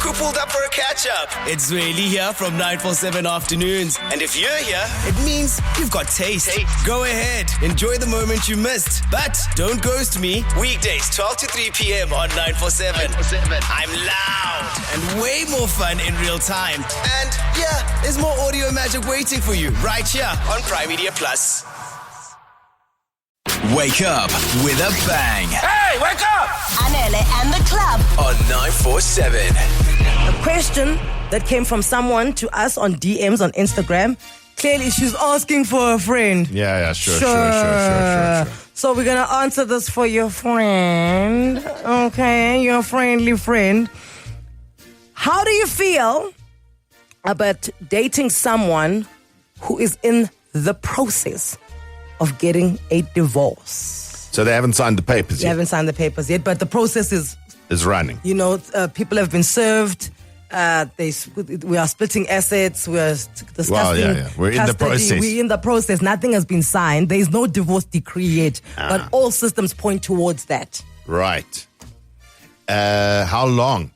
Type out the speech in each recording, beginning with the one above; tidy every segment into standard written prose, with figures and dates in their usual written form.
Look who pulled up for a catch-up. It's really here from 947 Afternoons. And if you're here, it means you've got taste. Go ahead, enjoy the moment you missed. But don't ghost me. Weekdays 12 to 3 p.m. on 947. I'm loud and way more fun in real time. And yeah, there's more audio magic waiting for you right here on Prime Media Plus. Wake up with a bang. Hey, wake up! Anele and The Club On 947. A question that came from someone to us on DMs on Instagram. Clearly, she's asking for a friend. Sure. So we're going to answer this for your friend. Okay, your friendly friend. How do you feel about dating someone who is in the process of getting a divorce? So they haven't signed the papers They yet. haven't signed the papers yet, but the process is, Running. people have been served. We are splitting assets. We are discussing. Well, we're in the custody. process. We're in the process. Nothing has been signed. There is no divorce decree yet, but all systems point towards that. Right. How long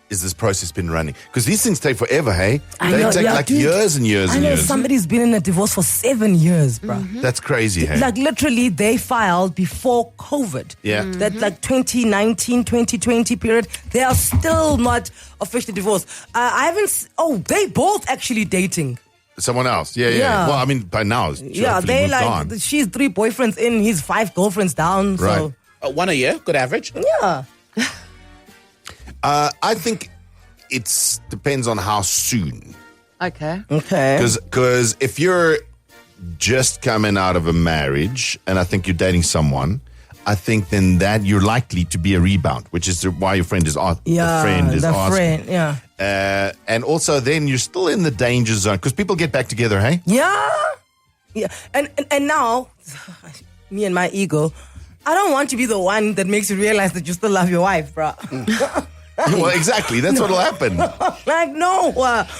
is this process been running? Because these things take forever, hey? They take dude, years and years I and know years. somebody's been in a divorce for 7 years, bro. That's crazy, hey? Like literally, they filed before COVID. Yeah. That like 2019, 2020 period. They are still not officially divorced. I haven't. They both actually dating. Someone else. Yeah. Yeah. Well, I mean, by now, They moved on. she's 3 boyfriends in, he's 5 girlfriends down. Right. So One a year, good average. yeah. I think it depends on how soon. Okay. Okay. Because if you're just coming out of a marriage and I think you're dating someone, I think then that you're likely to be a rebound, which is why your friend is asking. And also then you're still in the danger zone because people get back together, hey? Yeah. And now, me and my ego, I don't want to be the one that makes you realize that you still love your wife, bro. Well, exactly. That's what'll happen. Like, no.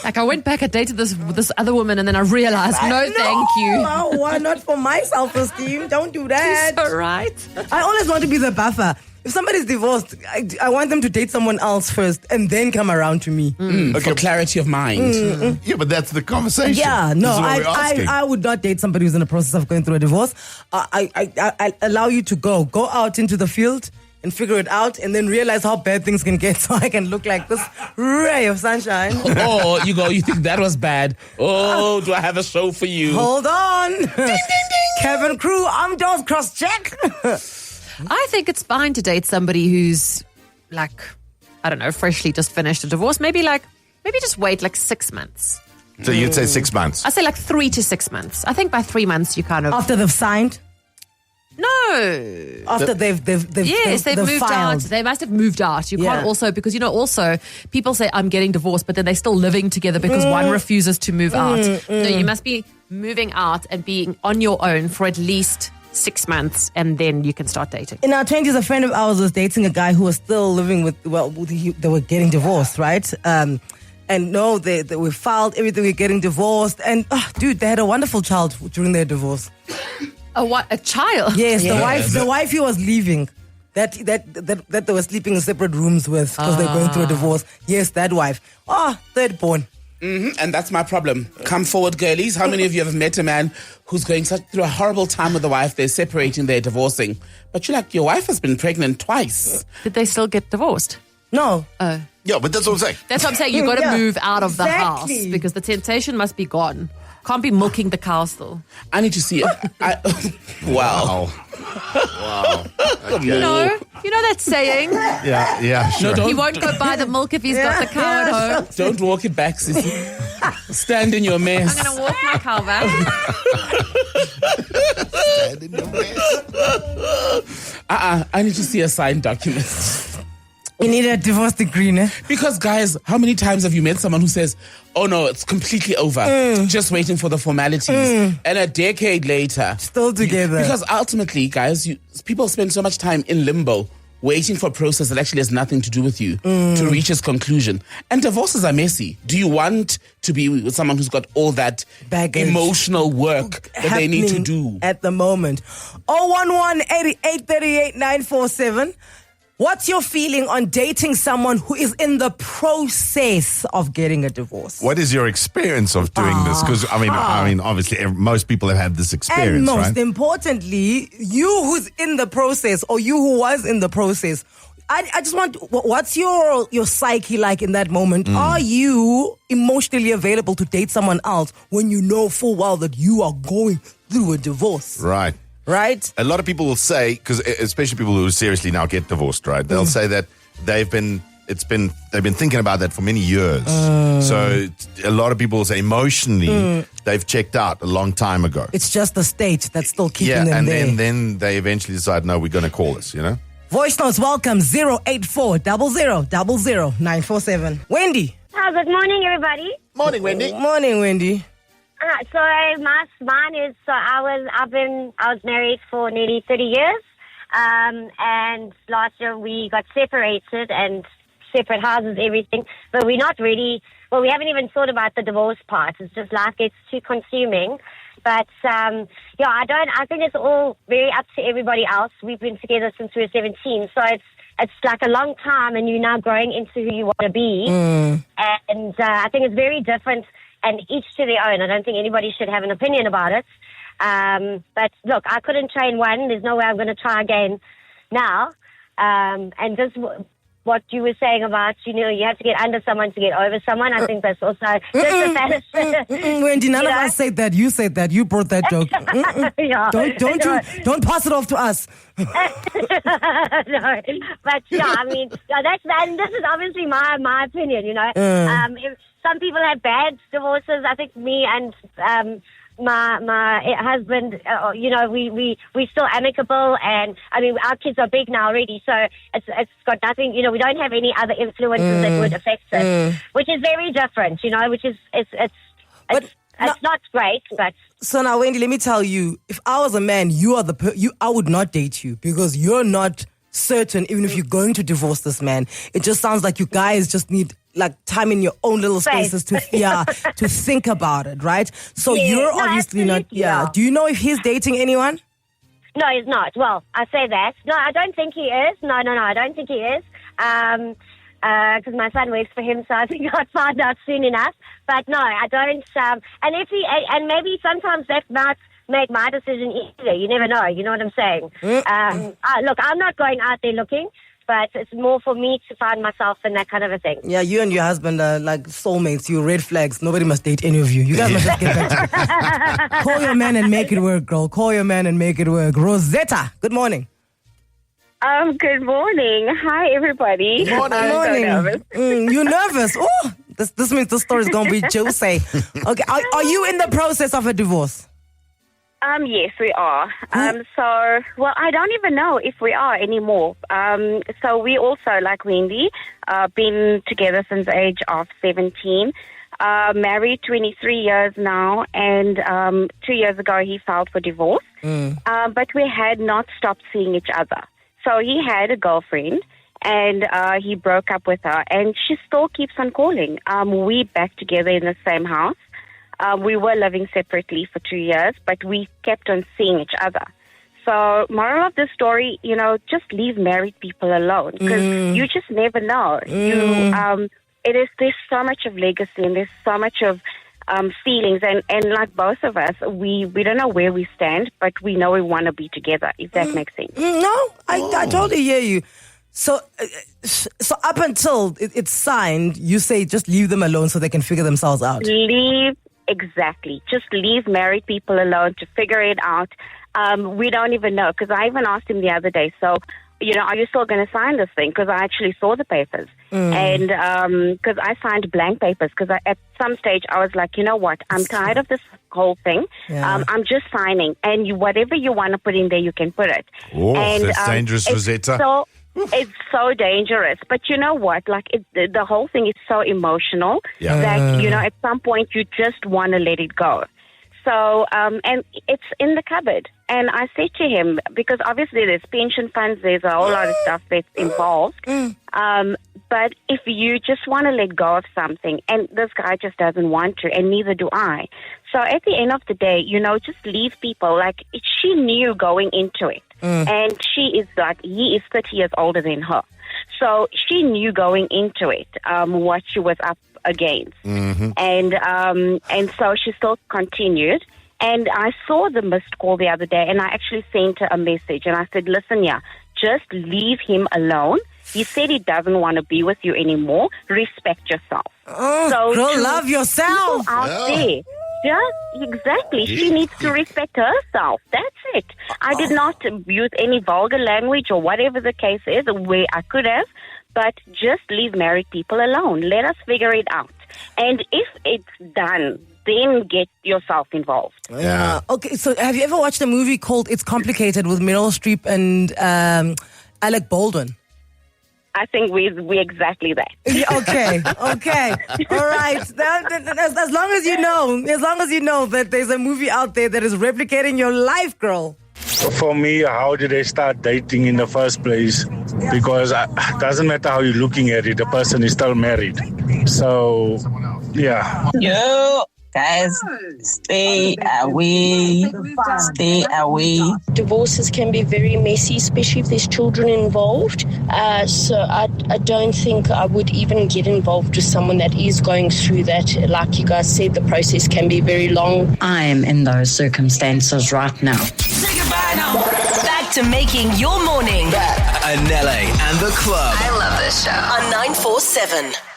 Like I went back, I dated this other woman, and then I realized, no, thank you. Why not for my self-esteem? Don't do that. All right. I always want to be the buffer. If somebody's divorced, I want them to date someone else first and then come around to me. For clarity of mind. Yeah, but that's the conversation. Yeah, no, This is what we're asking. I would not date somebody who's in the process of going through a divorce. I allow you to go out into the field and figure it out and then realize how bad things can get so I can look like this ray of sunshine. Oh, you think that was bad. Oh, do I have a show for you? Hold on. Ding, ding, ding. Kevin Crew, I'm Dove Cross Check. I think it's fine to date somebody who's like, I don't know, freshly just finished a divorce. Maybe just wait like 6 months. So you'd say 6 months. I say like 3 to 6 months. I think by 3 months you kind of After they've signed? No. After they've Yes, they've moved filed. out. They must have moved out. You can't also, because, also people say, I'm getting divorced, but then they're still living together because one refuses to move out. No, you must be moving out and being on your own for at least 6 months, and then you can start dating. In our 20s, a friend of ours was dating a guy who was still living with, they were getting divorced, right? And no, they we filed everything, we're getting divorced. And, dude, they had a wonderful child during their divorce. A child? Yes, the wife he was leaving, that they were sleeping in separate rooms with because they're going through a divorce. Yes, that wife. Third born. And that's my problem. Come forward, girlies. How many of you have met a man who's going through a horrible time with the wife? They're separating, they're divorcing. But you're like, your wife has been pregnant twice. Did they still get divorced? No. Yeah, but that's what I'm saying. That's what I'm saying. You've got to Yeah, move out of the house exactly. because the temptation must be gone. Can't be milking the cow still. I need to see it. Wow. Okay. You know that saying? Yeah, sure. No, He won't go buy the milk if he's got the cow at home. Don't walk it back, sissy. Stand in your mess. I'm going to walk my cow back. I need to see a signed document. You need a divorce decree, ne? Because, guys, how many times have you met someone who says, oh, no, it's completely over, just waiting for the formalities, and a decade later... Still together. Because ultimately, guys, people spend so much time in limbo waiting for a process that actually has nothing to do with you to reach its conclusion. And divorces are messy. Do you want to be with someone who's got all that baggage, emotional work that they need to do? At the moment. 011-8838-947. What's your feeling on dating someone who is in the process of getting a divorce? What is your experience of doing this? Because I mean, obviously, most people have had this experience, And most right? importantly, you who's in the process, or you who was in the process, I just want, what's your psyche like in that moment? Are you emotionally available to date someone else when you know full well that you are going through a divorce? Right. Right? A lot of people will say, because especially people who seriously now get divorced, right? They'll say that they've been thinking about that for many years. So a lot of people will say emotionally they've checked out a long time ago. It's just the state that's still keeping them and there. then they eventually decide, no, we're going to call this, you know? Voice notes, welcome, 084 00 947. Wendy. Good morning, everybody. Morning, Wendy. Morning, Wendy. So mine is, I was married for nearly 30 years, and last year we got separated and separate houses, everything, but we're not really, we haven't even thought about the divorce part. It's just like it's too consuming. But, I think it's all very up to everybody else. We've been together since we were 17, so it's like a long time, and you're now growing into who you want to be. And I think it's very different, and each to their own. I don't think anybody should have an opinion about it. But look, I couldn't train one. There's no way I'm going to try again now. And just what you were saying about, you have to get under someone to get over someone. I think that's also just a fantasy. Wendy, none of us said that. You said that. You brought that joke. Yeah. Don't pass it off to us. No, but I mean, and this is obviously my opinion. If some people have bad divorces. I think me and my husband, we still amicable, and I mean our kids are big now already, so it's got nothing. We don't have any other influences that would affect it, which is very different. Which is it's not great, but. So now, Wendy, let me tell you, if I was a man, I would not date you because you're not certain, even if you're going to divorce this man. It just sounds like you guys just need like time in your own little spaces to think about it, right? So you're obviously not. Yeah. Do you know if he's dating anyone? No, he's not. Well, I say that. No, I don't think he is. No, I don't think he is. Because my son works for him, so I think I'd find out soon enough. But no, I don't. And if he, and maybe sometimes that might make my decision easier. You never know. You know what I'm saying? Look, I'm not going out there looking, but it's more for me to find myself in that kind of a thing. Yeah, you and your husband are like soulmates. You're red flags. Nobody must date any of you. You guys must just get back to Call your man and make it work, girl. Call your man and make it work. Rosetta, good morning. Good morning. Hi, everybody. Good morning. I'm so nervous. You're nervous. Oh, this means the story's going to be juicy. Okay, are you in the process of a divorce? Yes, we are. I don't even know if we are anymore. So we also, like Wendy, been together since the age of 17. Married 23 years now, and 2 years ago he filed for divorce. But we had not stopped seeing each other. So he had a girlfriend, and he broke up with her, and she still keeps on calling. We back together in the same house. We were living separately for 2 years, but we kept on seeing each other. So, moral of the story, just leave married people alone, because you just never know. There's so much of legacy, and there's so much of feelings, and like both of us, we don't know where we stand, but we know we want to be together, if that makes sense. No, I totally hear you. So up until it's signed, you say just leave them alone so they can figure themselves out. Exactly. Just leave married people alone to figure it out. We don't even know, because I even asked him the other day, so, are you still going to sign this thing? Because I actually saw the papers. And because I signed blank papers, because at some stage I was like, you know what, I'm tired of this whole thing. Yeah. I'm just signing. And whatever you want to put in there, you can put it. Oh, that's dangerous, Rosetta. It's so dangerous. But you know what? Like, the whole thing is so emotional that, at some point you just want to let it go. So, and it's in the cupboard. And I said to him, because obviously there's pension funds, there's a whole lot of stuff that's involved. But if you just want to let go of something, and this guy just doesn't want to, and neither do I. So at the end of the day, just leave people. Like, she knew going into it. And he is 30 years older than her. So she knew going into it what she was up against. And so she still continued. And I saw the missed call the other day, and I actually sent her a message. And I said, listen, just leave him alone. He said he doesn't want to be with you anymore. Respect yourself. So love yourself. People out there. Yeah, exactly. She needs to respect herself. That's it. I did not use any vulgar language or whatever the case is, where I could have, but just leave married people alone. Let us figure it out. And if it's done, then get yourself involved. Yeah. Okay, so have you ever watched a movie called It's Complicated with Meryl Streep and Alec Baldwin? I think we're exactly that. Okay. All right. As long as you know that there's a movie out there that is replicating your life, girl. For me, how did they start dating in the first place? Because it doesn't matter how you're looking at it, the person is still married. So, yeah. Yo, guys, stay away. Stay away. Divorces can be very messy, especially if there's children involved. So I don't think I would even get involved with someone that is going through that. Like you guys said, the process can be very long. I am in those circumstances right now. Say goodbye now. Back to making your morning. Anele and The Club. I love this show. On 947.